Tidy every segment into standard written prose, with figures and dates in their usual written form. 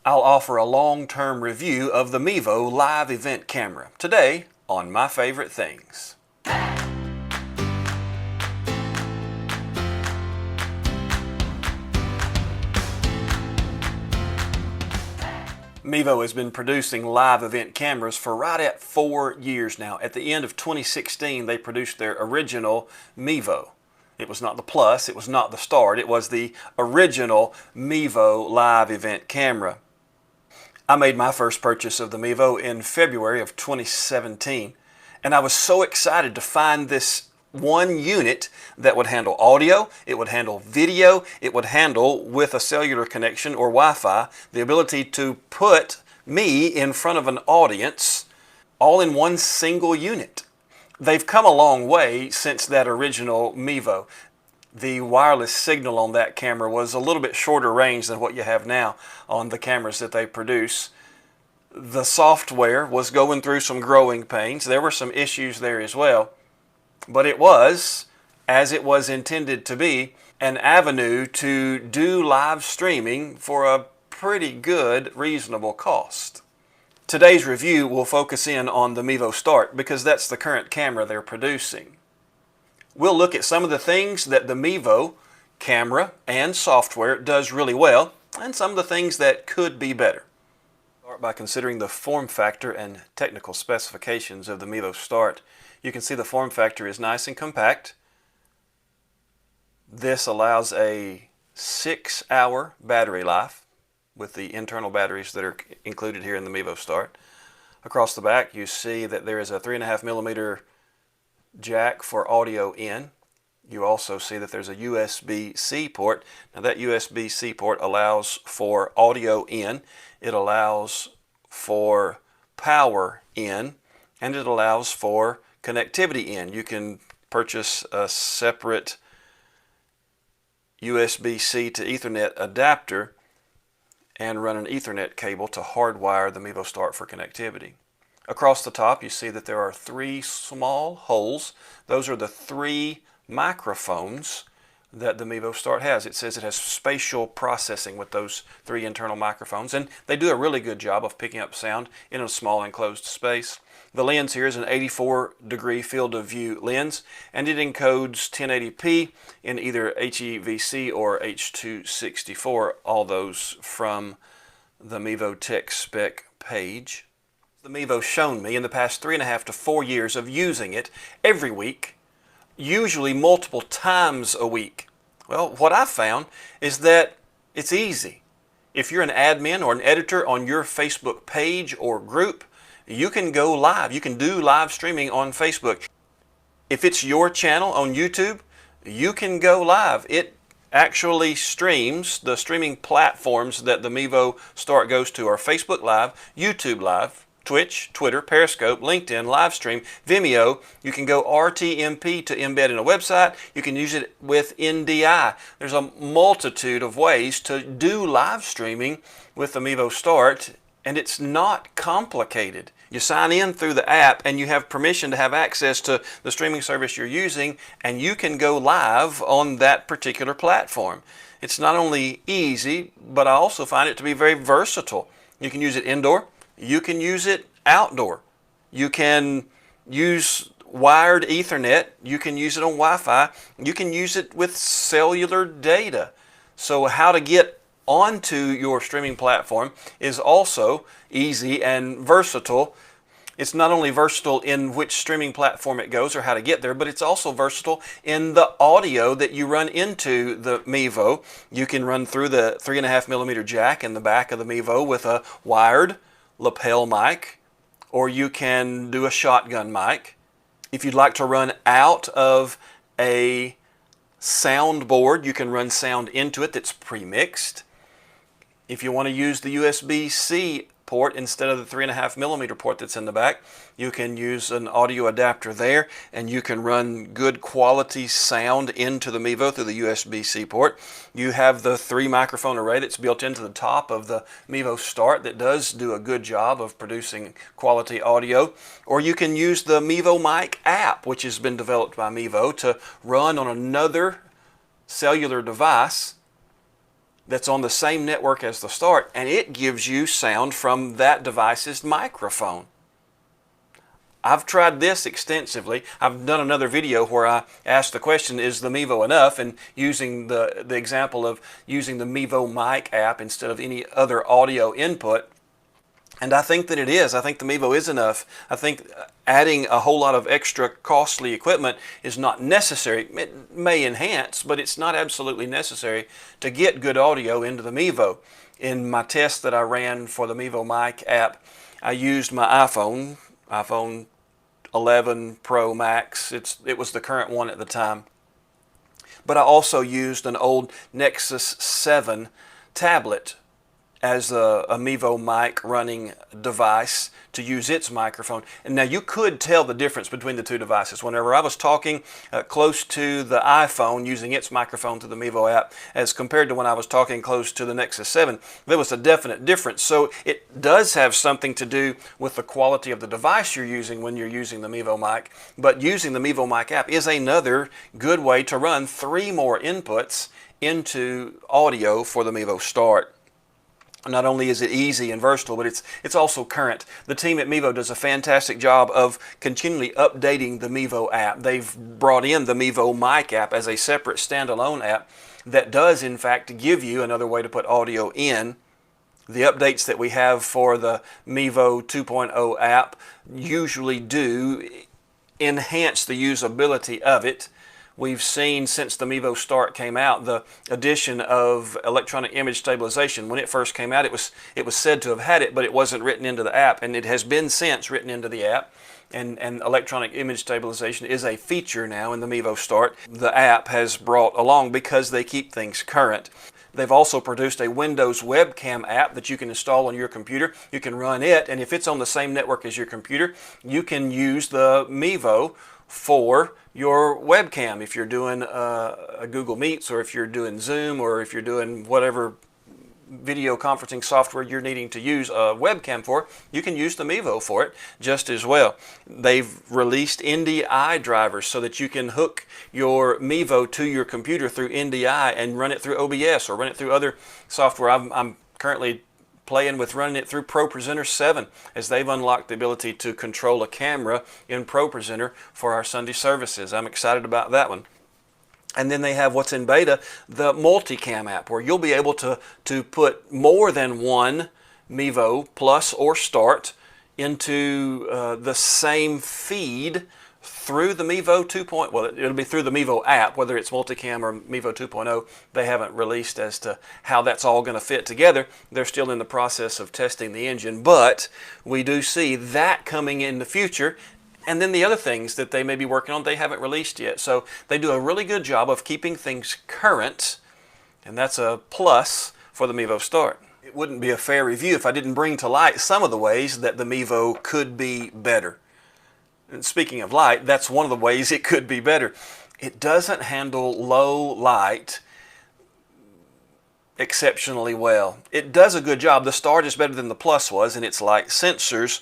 I'll offer a long-term review of the Mevo live event camera today on My Favorite Things. Mevo has been producing live event cameras for right at 4 years now. At the end of 2016, they produced their original Mevo. It was not the Plus, it was not the Start, it was the original Mevo live event camera. I made my first purchase of the Mevo in February of 2017, and I was so excited to find this one unit that would handle audio, it would handle video, it would handle, with a cellular connection or Wi-Fi, the ability to put me in front of an audience all in one single unit. They've come a long way since that original Mevo. The wireless signal on that camera was a little bit shorter range than what you have now on the cameras that they produce. The software was going through some growing pains. There were some issues there as well. But it was, as it was intended to be, an avenue to do live streaming for a pretty good, reasonable cost. Today's review will focus in on the Mevo Start because that's the current camera they're producing. We'll look at some of the things that the Mevo camera and software does really well, and some of the things that could be better. Start by considering the form factor and technical specifications of the Mevo Start. You can see the form factor is nice and compact. This allows a 6-hour battery life with the internal batteries that are included here in the Mevo Start. Across the back you see that there is a 3.5mm jack for audio in. You also see that there's a USB-C port. Now that USB-C port allows for audio in, it allows for power in, and it allows for connectivity in. You can purchase a separate USB-C to Ethernet adapter and run an Ethernet cable to hardwire the Mevo Start for connectivity. Across the top you see that there are 3 small holes. Those are the 3 microphones that the Mevo Start has. It says it has spatial processing with those 3 internal microphones, and they do a really good job of picking up sound in a small enclosed space. The lens here is an 84-degree field of view lens, and it encodes 1080p in either HEVC or H.264, all those from the Mevo Tech Spec page. The Mevo's shown me in the past 3.5 to 4 years of using it every week, usually multiple times a week. Well, what I've found is that it's easy. If you're an admin or an editor on your Facebook page or group, you can go live. You can do live streaming on Facebook. If it's your channel on YouTube, you can go live. It actually streams. The streaming platforms that the Mevo Start goes to are Facebook Live, YouTube Live, Twitch, Twitter, Periscope, LinkedIn, Livestream, Vimeo. You can go RTMP to embed in a website. You can use it with NDI. There's a multitude of ways to do live streaming with the Mevo Start, and it's not complicated. You sign in through the app and you have permission to have access to the streaming service you're using, and you can go live on that particular platform. It's not only easy, but I also find it to be very versatile. You can use it indoor. You can use it outdoor. You can use wired Ethernet. You can use it on Wi-Fi. You can use it with cellular data. So how to get onto your streaming platform is also easy and versatile. It's not only versatile in which streaming platform it goes or how to get there, but it's also versatile in the audio that you run into the Mevo. You can run through the 3.5mm jack in the back of the Mevo with a wired lapel mic, or you can do a shotgun mic. If you'd like to run out of a soundboard, you can run sound into it that's pre-mixed. If you want to use the USB-C port instead of the 3.5mm port that's in the back, you can use an audio adapter there, and you can run good quality sound into the Mevo through the USB-C port. You have the 3 microphone array that's built into the top of the Mevo Start that does do a good job of producing quality audio. Or you can use the Mevo Mic app, which has been developed by Mevo to run on another cellular device that's on the same network as the Start, and it gives you sound from that device's microphone. I've tried this extensively. I've done another video where I asked the question, is the Mevo enough? And using the example of using the Mevo Mic app instead of any other audio input. And I think that it is. I think the Mevo is enough. I think adding a whole lot of extra costly equipment is not necessary. It may enhance, but it's not absolutely necessary to get good audio into the Mevo. In my test that I ran for the Mevo Mic app, I used my iPhone 11 Pro Max. It was the current one at the time. But I also used an old Nexus 7 tablet as a Mevo Mic running device to use its microphone. And now you could tell the difference between the two devices. Whenever I was talking close to the iPhone using its microphone to the Mevo app as compared to when I was talking close to the Nexus 7, there was a definite difference. So it does have something to do with the quality of the device you're using when you're using the Mevo Mic. But using the Mevo Mic app is another good way to run 3 more inputs into audio for the Mevo Start. Not only is it easy and versatile, but it's also current. The team at Mevo does a fantastic job of continually updating the Mevo app. They've brought in the Mevo Mic app as a separate standalone app that does in fact give you another way to put audio in. The updates that we have for the Mevo 2.0 app usually do enhance the usability of it. We've seen since the Mevo Start came out the addition of electronic image stabilization. When it first came out, it was said to have had it, but it wasn't written into the app, and it has been since written into the app. And electronic image stabilization is a feature now in the Mevo Start. The app has brought along because they keep things current. They've also produced a Windows webcam app that you can install on your computer. You can run it, and if it's on the same network as your computer, you can use the Mevo for your webcam if you're doing a Google Meets, or if you're doing Zoom, or if you're doing whatever video conferencing software you're needing to use a webcam for, you can use the Mevo for it just as well. They've released NDI drivers so that you can hook your Mevo to your computer through NDI and run it through OBS or run it through other software. I'm currently playing with running it through ProPresenter 7 as they've unlocked the ability to control a camera in ProPresenter for our Sunday services. I'm excited about that one. And then they have what's in beta, the Multicam app, where you'll be able to put more than one Mevo Plus or Start into the same feed through the Mevo 2.0. Well, it'll be through the Mevo app, whether it's Multicam or Mevo 2.0. They haven't released as to how that's all going to fit together. They're still in the process of testing the engine, but we do see that coming in the future. And then the other things that they may be working on, they haven't released yet. So they do a really good job of keeping things current, and that's a plus for the Mevo Start. It wouldn't be a fair review if I didn't bring to light some of the ways that the Mevo could be better. And speaking of light, that's one of the ways it could be better. It doesn't handle low light exceptionally well. It does a good job. The Start is better than the Plus was in its light sensors,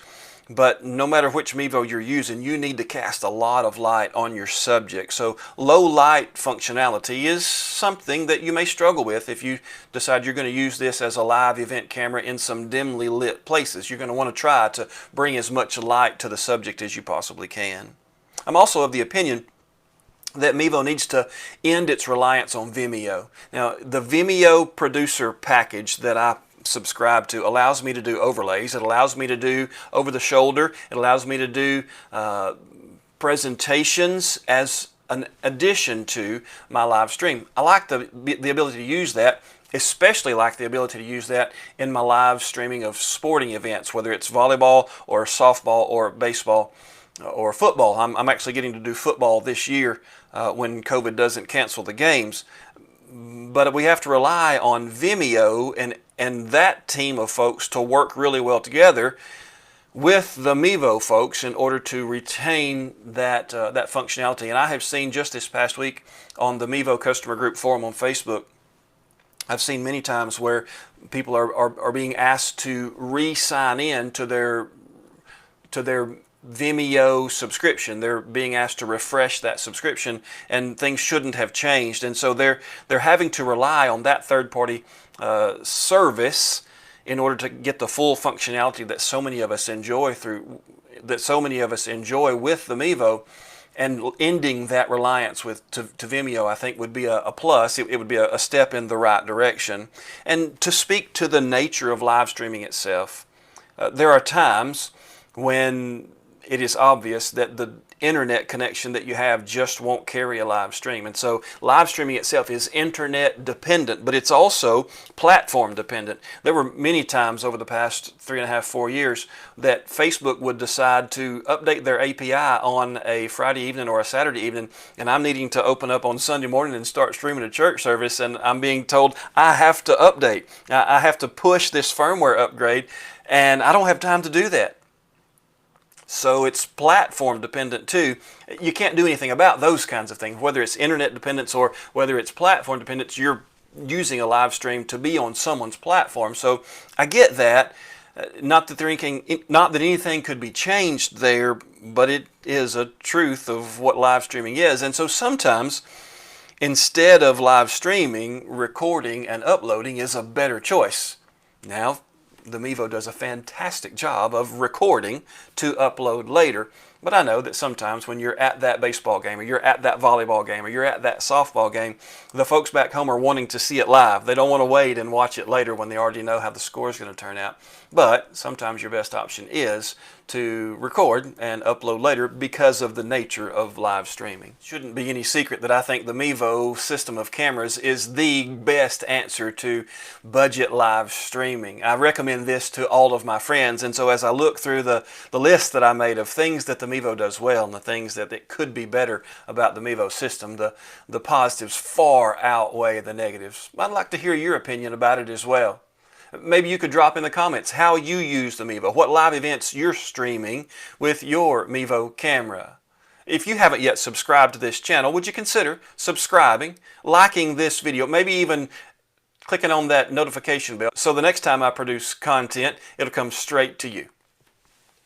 but no matter which Mevo you're using, you need to cast a lot of light on your subject. So low light functionality is something that you may struggle with if you decide you're going to use this as a live event camera in some dimly lit places. You're going to want to try to bring as much light to the subject as you possibly can. I'm also of the opinion that Mevo needs to end its reliance on Vimeo. Now, the Vimeo producer package that I subscribe to allows me to do overlays. It allows me to do over the shoulder. It allows me to do presentations as an addition to my live stream. I like the ability to use that, especially like the ability to use that in my live streaming of sporting events, whether it's volleyball or softball or baseball or football. I'm actually getting to do football this year when COVID doesn't cancel the games. But we have to rely on Vimeo and that team of folks to work really well together with the Mevo folks in order to retain that functionality. And I have seen just this past week on the Mevo Customer Group Forum on Facebook, I've seen many times where people are being asked to re-sign in to their Vimeo subscription. They're being asked to refresh that subscription, and things shouldn't have changed. And so they're having to rely on that third-party service in order to get the full functionality that so many of us enjoy with the Mevo. And ending that reliance to Vimeo, I think, would be a plus. It would be a step in the right direction. And to speak to the nature of live streaming itself, there are times when it is obvious that the internet connection that you have just won't carry a live stream. And so live streaming itself is internet dependent, but it's also platform dependent. There were many times over the past 3.5, 4 years that Facebook would decide to update their API on a Friday evening or a Saturday evening, and I'm needing to open up on Sunday morning and start streaming a church service, and I'm being told I have to update. I have to push this firmware upgrade, and I don't have time to do that. So it's platform dependent too. You can't do anything about those kinds of things, whether it's internet dependence or whether it's platform dependence. You're using a live stream to be on someone's platform. So I get that. Not that anything could be changed there, but it is a truth of what live streaming is. And so sometimes, instead of live streaming, recording and uploading is a better choice. Now, the Mevo does a fantastic job of recording to upload later, but I know that sometimes when you're at that baseball game, or you're at that volleyball game, or you're at that softball game, the folks back home are wanting to see it live. They don't want to wait and watch it later when they already know how the score is going to turn out. But sometimes your best option is to record and upload later because of the nature of live streaming. It shouldn't be any secret that I think the Mevo system of cameras is the best answer to budget live streaming. I recommend this to all of my friends, and so as I look through the list that I made of things that the Mevo does well and the things that it could be better about the Mevo system, the positives far outweigh the negatives. I'd like to hear your opinion about it as well. Maybe you could drop in the comments how you use the Mevo, what live events you're streaming with your Mevo camera. If you haven't yet subscribed to this channel, would you consider subscribing, liking this video, maybe even clicking on that notification bell so the next time I produce content, it'll come straight to you.